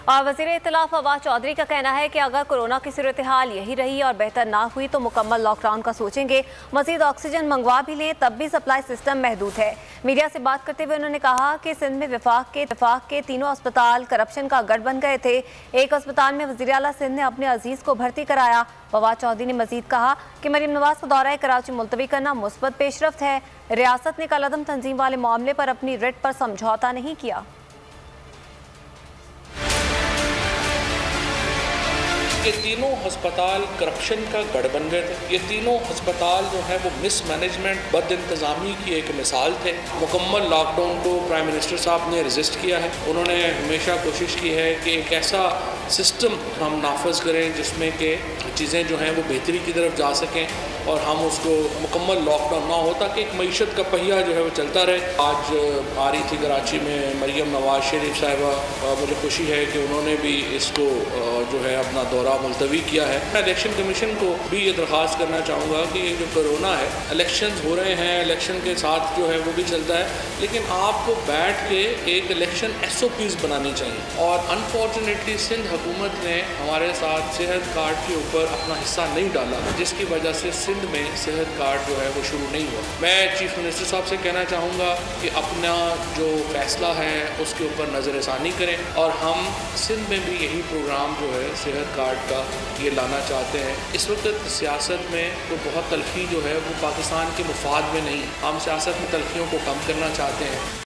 और वज़ीर इत्तलाफ फवाद चौधरी का कहना है कि अगर कोरोना की सूरत हाल यही रही और बेहतर ना हुई तो मुकम्मल लॉकडाउन का सोचेंगे। मज़ीद ऑक्सीजन मंगवा भी लें तब भी सप्लाई सिस्टम महदूद है। मीडिया से बात करते हुए उन्होंने कहा कि सिंध में वफाक के तीनों अस्पताल करप्शन का गढ़ बन गए थे। एक अस्पताल में वज़ीर आला सिंध ने अपने अजीज़ को भर्ती कराया। फवाद चौधरी ने मजीद कहा कि मरीम नवाज का दौरा कराची मुलतवी करना मुस्बत पेशरफ्त है। रियासत ने कलअदम तंजीम वाले मामले पर अपनी रिट पर समझौता नहीं किया। ये तीनों अस्पताल करप्शन का गढ़ बन गए थे। ये तीनों अस्पताल जो है वो मिस मैनेजमेंट, बद इंतज़ामी की एक मिसाल थे। मुकम्मल लॉकडाउन को प्राइम मिनिस्टर साहब ने रजिस्ट किया है। उन्होंने हमेशा कोशिश की है कि एक ऐसा सिस्टम हम नाफज करें जिसमें कि चीज़ें जो हैं वो बेहतरी की तरफ जा सकें और हम उसको मुकम्मल लॉकडाउन ना हो ताकि एक मईशत का पहिया जो है वो चलता रहे। आज आ रही थी कराची में मरीम नवाज शरीफ साहिबा, मुझे खुशी है कि उन्होंने भी इसको जो है अपना दौरा मुलतवी किया है। मैं इलेक्शन कमीशन को भी ये दरख्वास्त करना चाहूँगा कि ये जो कोरोना है, इलेक्शन हो रहे हैं, इलेक्शन के साथ जो है वो भी चलता है, लेकिन आपको बैठ के एक इलेक्शन SOPs बनानी चाहिए। और अनफॉर्चुनेटली सिंध हुकूमत ने हमारे साथ सेहत कार्ड के ऊपर अपना हिस्सा नहीं डाला, जिसकी वजह से सिंध में सेहत कार्ड जो है वो शुरू नहीं हुआ। मैं चीफ मिनिस्टर साहब से कहना चाहूँगा कि अपना जो फैसला है उसके ऊपर नज़रसानी करें और हम सिंध में भी यही प्रोग्राम जो है सेहत कार्ड का ये लाना चाहते हैं। इस वक्त सियासत में तो बहुत तलखी जो है वो पाकिस्तान के मुफाद में नहीं, हम सियासत में तलखियों को कम करना चाहते हैं।